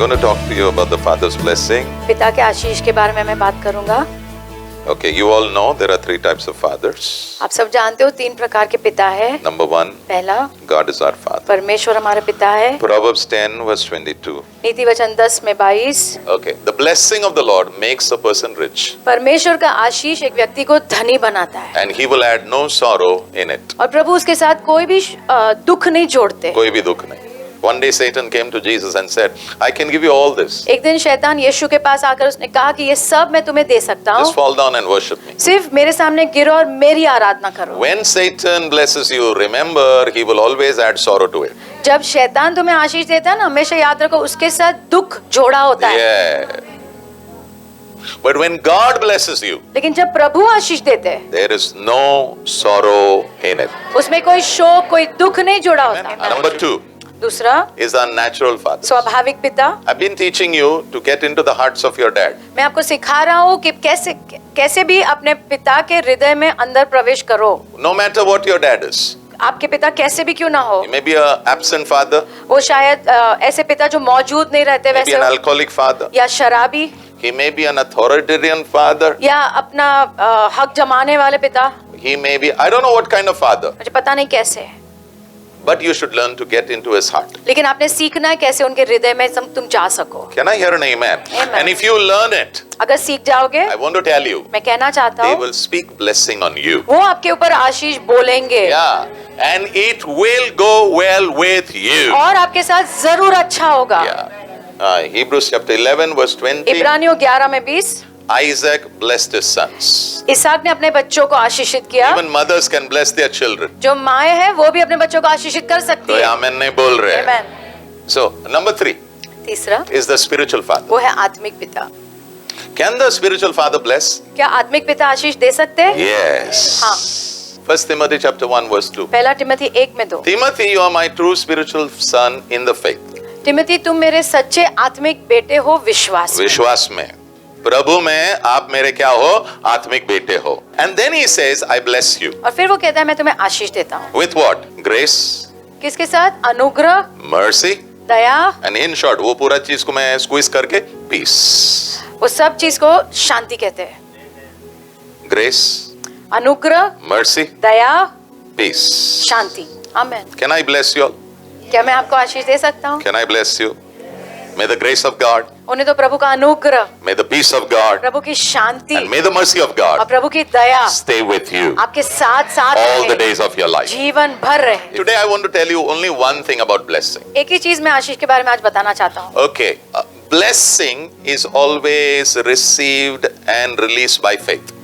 going to talk to you about the Father's blessing. पिता के आशीष के बारे में मैं बात करूंगा। Okay, you all know there are three types of fathers. आप सब जानते हो 3 प्रकार के पिता है। Number 1, पहला, God is our Father. परमेश्वर हमारे पिता है। Proverbs 10 verse 22. नीति वचन 10 में 22। Okay, the blessing of the Lord makes a person rich, परमेश्वर का आशीष एक व्यक्ति को धनी बनाता है and He will add no sorrow in it. और प्रभु उसके साथ कोई भी दुख नहीं जोड़ते। कोई भी दुख नहीं. One day Satan came to Jesus and said, I can give you all this. एक दिन शैतान यीशु के पास आकर उसने कहा कि ये सब मैं तुम्हें दे सकता Just हूँ, fall down and worship me. सिर्फ मेरे सामने गिरो और मेरी आराधना करो। When Satan blesses you, remember he will always add sorrow to it. जब शैतान तुम्हें आशीष देता है ना, हमेशा याद रखो उसके साथ दुख जोड़ा होता है। Yeah. But when God blesses you, लेकिन जब प्रभु आशीष देते हैं, there is no sorrow in it. उसमें कोई शोक, कोई दुख नहीं जोड़ा होता है। Number 2 दूसरा, is our natural father. स्वाभाविक पिता। I've been teaching you to get into the hearts of your dad. मैं आपको सिखा रहा हूँ कि कैसे भी अपने पिता के हृदय में अंदर प्रवेश करो। No matter what your dad is. आपके पिता कैसे भी क्यों ना हो, He may be an absent father, वो शायद ऐसे पिता जो मौजूद नहीं रहते maybe वैसे an हो, alcoholic father. या शराबी, He may be an authoritarian father. या अपना हक जमाने वाले पिता। He may be, I don't know what kind of father, मुझे पता नहीं कैसे है, but you should learn to get into his heart. लेकिन आपने सीखना है कैसे उनके हृदय में तुम जा सको। Can I hear an amen? Amen. And if you learn it, अगर सीख जाओगे, I want to tell you, मैं कहना चाहता they हूँ, will speak blessing on you. वो आपके ऊपर आशीष बोलेंगे Yeah, and it will go well with you. और आपके साथ जरूर अच्छा होगा। Yeah. Hebrews chapter 11 verse 20. इब्रानियों 11 में 20, Isaac blessed his sons. इसहाक ने अपने बच्चों को आशीषित किया। Even mothers can bless their children. जो माएं हैं वो भी अपने बच्चों को आशीषित कर सकती तो है। आमेन नहीं बोल रहे हैं. Amen. So number 3 तीसरा, is the spiritual father. वो है आत्मिक पिता। Can the spiritual father bless? क्या आत्मिक पिता आशीष दे सकते हैं? Yes. हाँ। 1 Timothy chapter 1 verse 2. पहला तिमोथी 1 में 2, Timothy, you are my true spiritual son in the faith. Timothy तुम मेरे सच्चे आत्मिक बेटे हो विश्वास में। विश्वास में, प्रभु में आप मेरे क्या हो? आत्मिक बेटे हो. And then he says, I bless you. और फिर वो कहता है मैं तुम्हें आशीष देता हूँ। With what? Grace, किसके साथ? अनुग्रह, mercy, Daya, and in short, वो पूरा चीज को मैं स्क्वीज करके peace. वो सब चीज को शांति कहते हैं। Grace, अनुग्रह, mercy, Daya, peace. Shanti. Amen. Can I bless you all? क्या मैं आपको आशीष दे सकता हूँ? Can I bless you? May the grace of God, उन्हें तो प्रभु का अनुग्रह, may the peace of God, प्रभु की शांति and may the mercy of और God प्रभु की दया stay with you आपके साथ साथ all the रहे, days of your life. जीवन भर रहे। Today I want to tell you only one thing about blessing. एक ही चीज मैं आशीष के बारे में आज बताना चाहता हूँ। Okay, blessing is always received and released by faith.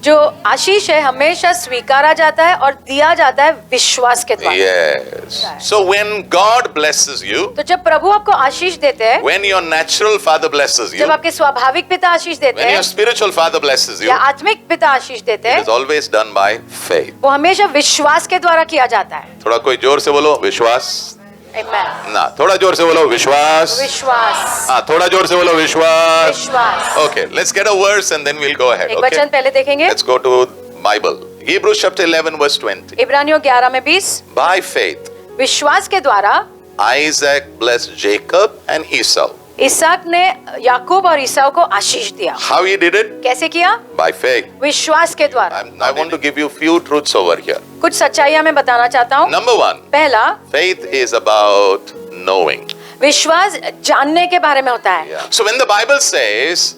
जो आशीष है हमेशा स्वीकारा जाता है और दिया जाता है विश्वास के द्वारा। Yes. So when God blesses you, तो जब प्रभु आपको आशीष देते हैं, when your natural father blesses you, जब आपके स्वाभाविक पिता आशीष देते when हैं your spiritual father blesses you, या आत्मिक पिता आशीष देते it हैं, is always done by faith. वो हमेशा विश्वास के द्वारा किया जाता है। थोड़ा कोई जोर से बोलो विश्वास. Amen. ना, थोड़ा जोर से बोलो विश्वास. विश्वास, हाँ, थोड़ा जोर से बोलो विश्वास. विश्वास। Okay, let's get a verse and then we'll go ahead. एक Okay, वचन पहले देखेंगे, let's go to Bible. Hebrews chapter 11 verse 20. इब्रानियों 11 में 20, By faith, विश्वास के द्वारा Isaac blessed Jacob and Esau. इसहाक ने याकूब और ईसाऊ को आशीष दिया। How he did it? कैसे किया? By faith. विश्वास के द्वारा। I want to give you few truths over here. कुछ सच्चाइयां मैं बताना चाहता हूँ। Number 1, पहला, faith is about knowing. विश्वास जानने के बारे में होता है। So when the Bible says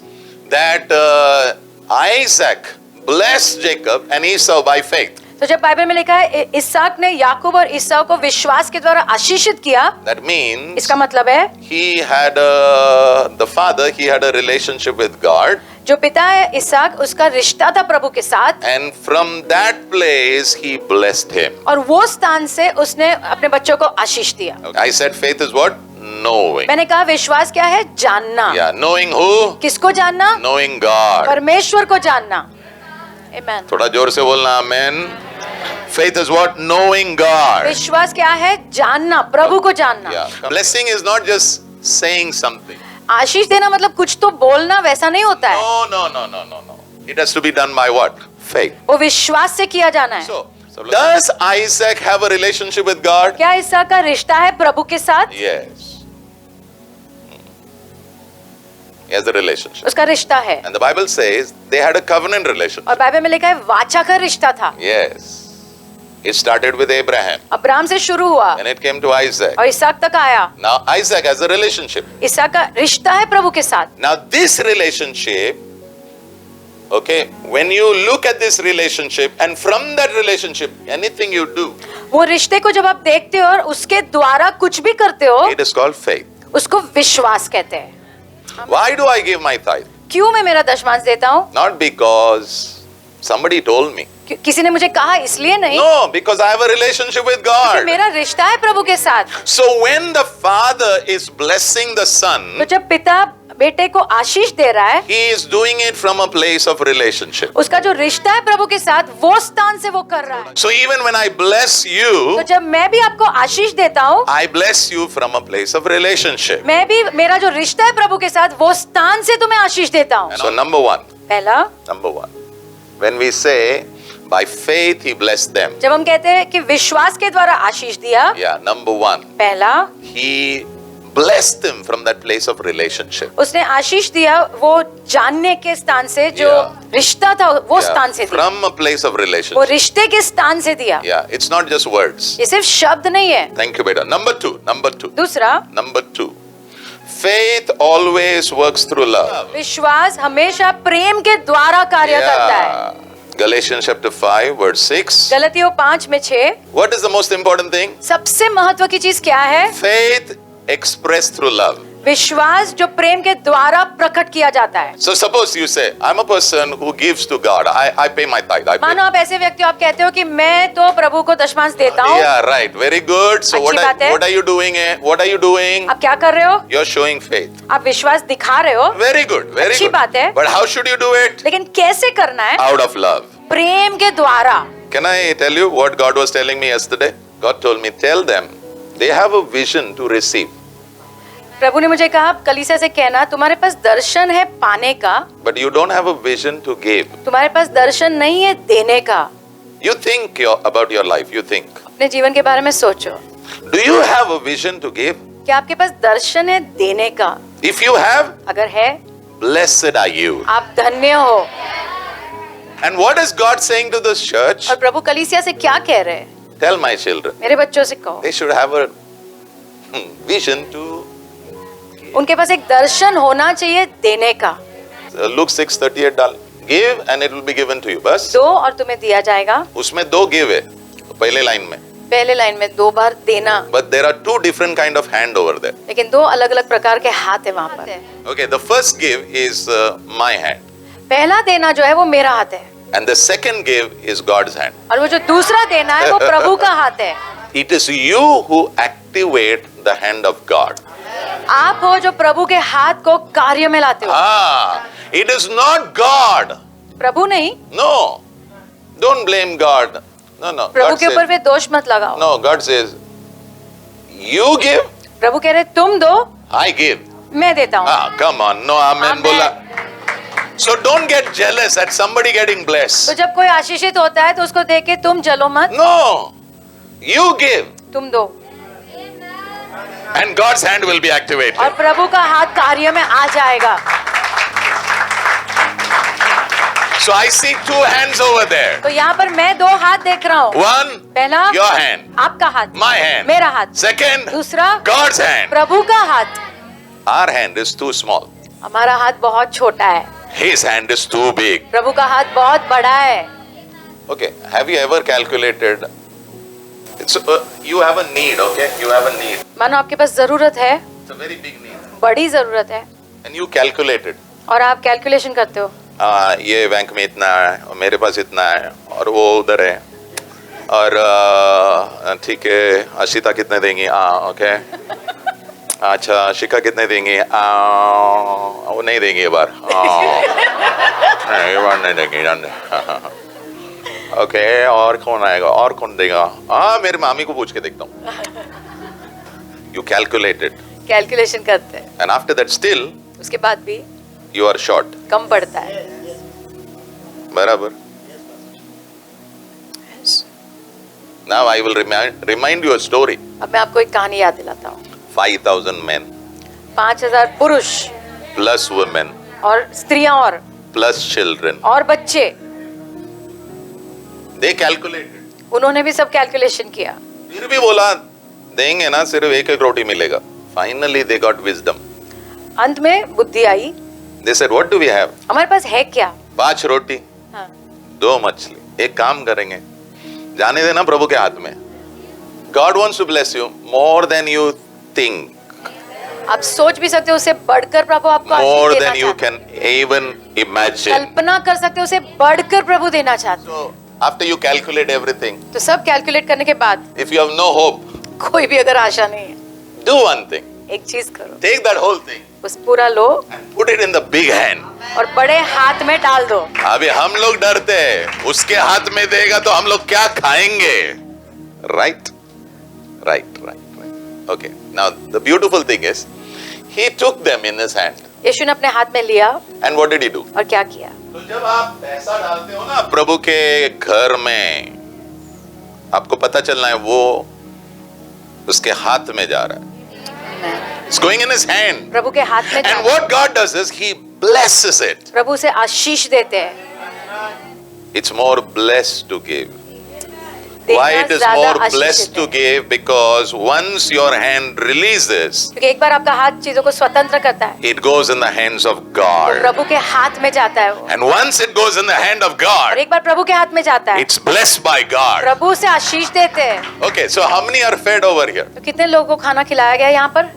that Isaac blessed Jacob and Esau by faith, तो जब बाइबल में लिखा है इसहाक ने याकूब और ईसाऊ को विश्वास के द्वारा आशीषित किया, that means इसका मतलब है the father, he had a relationship with God, जो पिता है इसहाक, उसका रिश्ता था प्रभु के साथ, and from that place he blessed him. और वो स्थान से उसने अपने बच्चों को आशीष दिया। I said faith is what? Knowing. मैंने कहा विश्वास क्या है? जानना। Yeah, knowing who? किसको जानना? Knowing God. परमेश्वर को जानना। Amen. थोड़ा जोर से बोलना amen. Faith is what? Knowing God. विश्वास क्या है? जानना, प्रभु को जानना। Yeah. Blessing is not just saying something. आशीष देना मतलब कुछ तो बोलना, वैसा नहीं होता है। No. It has to be done by what? Faith. वो विश्वास से किया जाना है। So does Isaac have a relationship with God? क्या इसहाक का रिश्ता है प्रभु के साथ? Yes. He has a relationship. उसका रिश्ता है। And the Bible says they had a covenant relationship. और बाइबल में लिखा है वाचा का रिश्ता था। Yes. It started with Abraham. Abraham से शुरू हुआ And it came to Isaac. और इसहाक तक आया। Now Isaac has a relationship. इसहाक का रिश्ता है प्रभु के साथ। Now this relationship, okay, when you look at this relationship and from that relationship, anything you do, वो रिश्ते को जब आप देखते हो और उसके द्वारा कुछ भी करते हो, it is called faith. उसको विश्वास कहते हैं। Why do I give my tithe? क्यों मैं मेरा दशमांश देता हूँ? Not because somebody told me. किसी ने मुझे कहा इसलिए नहीं, No, because I have a relationship with क्योंकि God. मेरा रिश्ता है प्रभु के साथ। So when the father is blessing the तो son, जब पिता बेटे को आशीष दे रहा है, he is doing it from a place of relationship. उसका जो रिश्ता है प्रभु के साथ वो स्थान से वो कर रहा है। So even when I bless तो you, जब मैं भी आपको आशीष देता हूँ, I bless you from a place of relationship. मैं भी मेरा जो रिश्ता है प्रभु के साथ वो स्थान से तुम्हें आशीष देता हूँ। So number one, पहला, when we say by faith he blessed them. जब हम कहते हैं कि विश्वास के द्वारा आशीष दिया, Yeah, number one, पहला he blessed them from that place of relationship. उसने आशीष दिया वो जानने के स्थान से, जो Yeah. रिश्ता था वो Yeah, स्थान से दिया, from a place of वो relationship. रिश्ते के स्थान से दिया। Yeah, it's not just words. ये सिर्फ शब्द नहीं है। Thank you, beta. Number two. दूसरा, Faith always works through love. विश्वास हमेशा प्रेम के द्वारा कार्य करता है। Yeah. Galatians chapter 5 verse 6. गलतियों 5:6 What is the most important thing? सबसे महत्व की चीज क्या है? Faith expressed through love. विश्वास जो प्रेम के द्वारा प्रकट किया जाता है। So suppose you say, I'm a person who gives to God. I pay my tithe. I pay. मानो आप ऐसे व्यक्ति हो, आप कहते हो कि मैं तो प्रभु को दशमांश देता हूँ। Yeah, right. Very good. So अच्छी बात है। what are you doing? What are you doing? आप क्या कर रहे हो? You're showing faith. आप विश्वास दिखा रहे हो। Very good. Very अच्छी good. बात है। But how should you do it? लेकिन कैसे करना है? Out of love. प्रेम के द्वारा। Can I tell you what God was telling me yesterday? God told me, tell them they have a vision to receive. प्रभु ने मुझे कहा कलीसिया से कहना तुम्हारे पास दर्शन है पाने का, But you don't have a vision to give. तुम्हारे पास दर्शन नहीं है देने का। You think about your life. You think. अपने जीवन के बारे में सोचो, Do you have a vision to give? क्या आपके पास दर्शन है देने का? If you have, अगर है, blessed are you. आप धन्य हो। And what is God saying to this church? और प्रभु कलीसिया से क्या कह रहे हैं? Tell my children. मेरे बच्चों से कहो, They should have a vision to. उनके पास एक दर्शन होना चाहिए देने का। Luke 6:38 डाल. Give and it will be given to you. बस. दो और तुम्हें दिया जाएगा। उसमें दो give है. पहले लाइन में. पहले लाइन में 2 बार देना, But there are two different kind of hand over there. लेकिन 2 अलग अलग प्रकार के हाथ है वहाँ पर। Okay, the first give is my hand. पहला देना जो है वो मेरा हाथ है, And the second give is God's hand. और वो जो दूसरा देना है वो प्रभु का हाथ है। It is you who activate the hand of God. आप हो जो प्रभु के हाथ को कार्य में लाते हो। It is not God. प्रभु नहीं, No. Don't blame God. No. Prabhu God के ऊपर says, वे दोष मत लगाओ। no, God says, you give, प्रभु कह रहे तुम दो, I give. मैं देता हूँ। Come on. No, amen. Amen. बोला. So don't get jealous at somebody getting तो blessed. जब कोई आशीषित होता है तो उसको देख के तुम जलो मत, No. You give. तुम दो, And God's hand will be activated. और प्रभु का हाथ कार्य में आ जाएगा। So I see two hands over there. तो यहाँ पर मैं 2 हाथ देख रहा हूँ। One, पहला your hand. आपका हाथ, My hand. मेरा हाथ। Second, दूसरा God's hand. प्रभु का हाथ। Our hand is too small. हमारा हाथ बहुत छोटा है, His hand is too big. प्रभु का हाथ बहुत बड़ा है। Okay, have you ever calculated? It's you have a need. Okay, you have a need. मानो आपके पास जरूरत है, It's a very big need. बड़ी जरूरत है, And you calculated. और आप कैलकुलेशन करते हो, ये बैंक में इतना है और मेरे पास इतना है और वो उधर है और ठीक है अशिता कितने देंगी? ओके. अच्छा शिखा कितने देंगी? वो नहीं देंगी ये बार. नहीं, ये बार नहीं देंगी. ओके, और कौन आएगा? और कौन देगा? मेरी मामी को पूछ के देखता हूँ. You calculated. कैलकुलेशन करते हैं, And after that still उसके बाद भी you are short. कम पड़ता है। बराबर. Now I will remind you a story. अब मैं आपको एक कहानी याद दिलाता हूँ। 5,000 men. 5000 पुरुष, plus women और स्त्रियां plus children. और बच्चे, They calculated. उन्होंने भी सब कैलकुलेशन किया। फिर भी बोला देंगे ना, सिर्फ एक एक रोटी मिलेगा. Finally they got wisdom. अंत में बुद्धि आई। They said, what do we have? हमारे पास है क्या? 5 रोटी, हाँ। 2 मछली. एक काम करेंगे, जाने देना प्रभु के हाथ में. God wants to bless you more than you think, आप सोच भी सकते हो, उससे बढ़कर प्रभु आपको more आशीष than देना you चाहते हैं। can even imagine. कल्पना कर सकते हो, उसे बढ़कर प्रभु देना चाहते So after you calculate everything, हैं। तो सब कैलकुलेट करने के बाद if you have no hope, कोई भी अगर आशा नहीं है, do one thing. एक चीज करो, Take that whole thing उस पूरा लो and put it in the big hand. और बड़े हाथ में डाल दो। अभी हम लोग डरते हैं, उसके हाथ में देगा तो हम लोग क्या खाएंगे? Right? Right. Okay. Now the beautiful thing is, he took them in his hand. यीशु ने अपने हाथ में लिया And what did he do? और क्या किया? तो जब आप पैसा डालते हो ना प्रभु के घर में, आपको पता चलना है वो उसके हाथ में जा रहा है. It's going in his hand. प्रभु के हाथ में And जाता है। what God does is he blesses it. प्रभु से आशीष देते हैं। It's more blessed to give. देना Why it is ज्यादा more आशीष blessed देते to हैं। give? Because once your hand releases, क्योंकि एक बार आपका हाथ चीजों को स्वतंत्र करता है, it goes in the hands of तो God. प्रभु के हाथ में जाता है वो। And once it goes in the hand of और God, एक बार प्रभु के हाथ में जाता है, it's blessed by God. प्रभु से आशीष देते हैं। Okay, so how many are fed over here? तो कितने लोगों को खाना खिलाया गया यहाँ पर?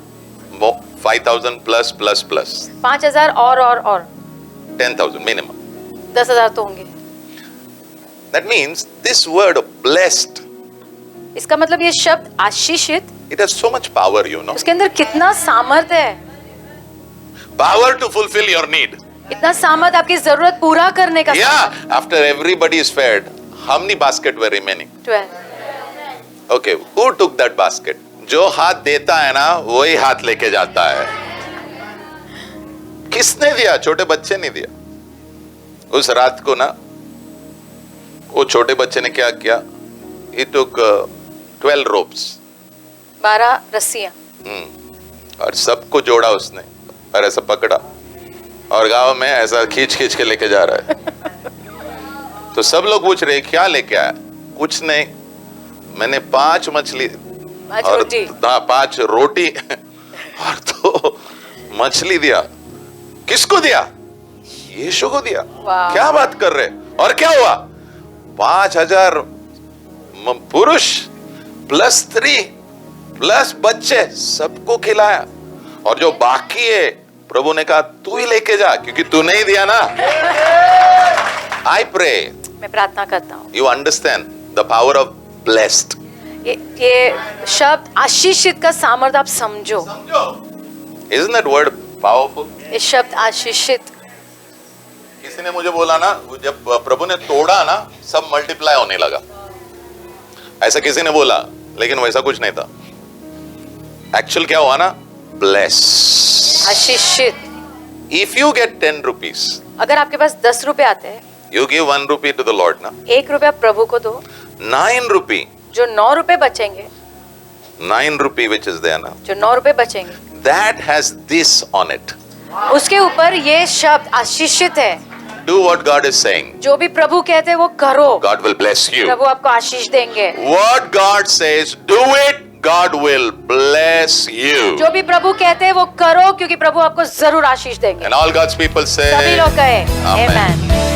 5,000 plus. 5,000 और 10,000 minimum. 10,000 तो होंगे। That means this word blessed, इसका मतलब ये शब्द आशीषित, it has so much power, you know. उसके अंदर कितना सामर्थ्य है, Power to fulfill your need. इतना सामर्थ्य आपकी जरूरत पूरा करने का। Yeah, after everybody is fed, how many basket were remaining? 12। Okay, who took that basket? जो हाथ देता है ना, वही हाथ लेके जाता है. किसने दिया? छोटे बच्चे ने दिया. उस रात को ना, वो छोटे बच्चे ने क्या किया? He took 12 ropes. 12 रस्सियां। और सबको जोड़ा उसने और ऐसा पकड़ा और गांव में ऐसा खींच खींच के लेके जा रहा है. तो सब लोग पूछ रहे क्या लेके आया? कुछ नहीं, मैंने 5 मछली और रोटी। 5 रोटी और 2 मछली दिया. किसको दिया? यीशु को दिया. वाह। क्या बात कर रहे? और क्या हुआ? 5,000 पुरुष प्लस स्त्री प्लस बच्चे सबको खिलाया. और जो बाकी है प्रभु ने कहा तू ही लेके जा, क्योंकि तू नहीं दिया ना. I pray मैं प्रार्थना करता हूँ you understand the power of blessed. ये शब्द आशीषित का सामर्थ्य आप समझो। Isn't that word powerful? ये शब्द आशीषित, किसी ने मुझे बोला ना, जब प्रभु ने तोड़ा ना, सब मल्टीप्लाई होने लगा. ऐसा किसी ने बोला, लेकिन वैसा कुछ नहीं था. एक्चुअल क्या हुआ ना? ब्लेस. आशीषित। If you get 10 rupees, अगर आपके पास 10 रुपए आते हैं, you give 1 rupee to the Lord ना. 1 रुपया प्रभु को दो, 9 rupee, जो 9 रुपए बचेंगे, 9 rupee which is there ना, जो 9 रुपए बचेंगे, that has this on it. उसके ऊपर ये शब्द आशीषित है। Do what God is saying. जो भी प्रभु कहते हैं वो करो, God will bless you. प्रभु आपको आशीष देंगे। What God says, do it. God will bless you. जो भी प्रभु कहते हैं वो करो, क्योंकि प्रभु आपको जरूर आशीष देंगे। And all God's people say, सभी लोग कहे Amen. आमेन।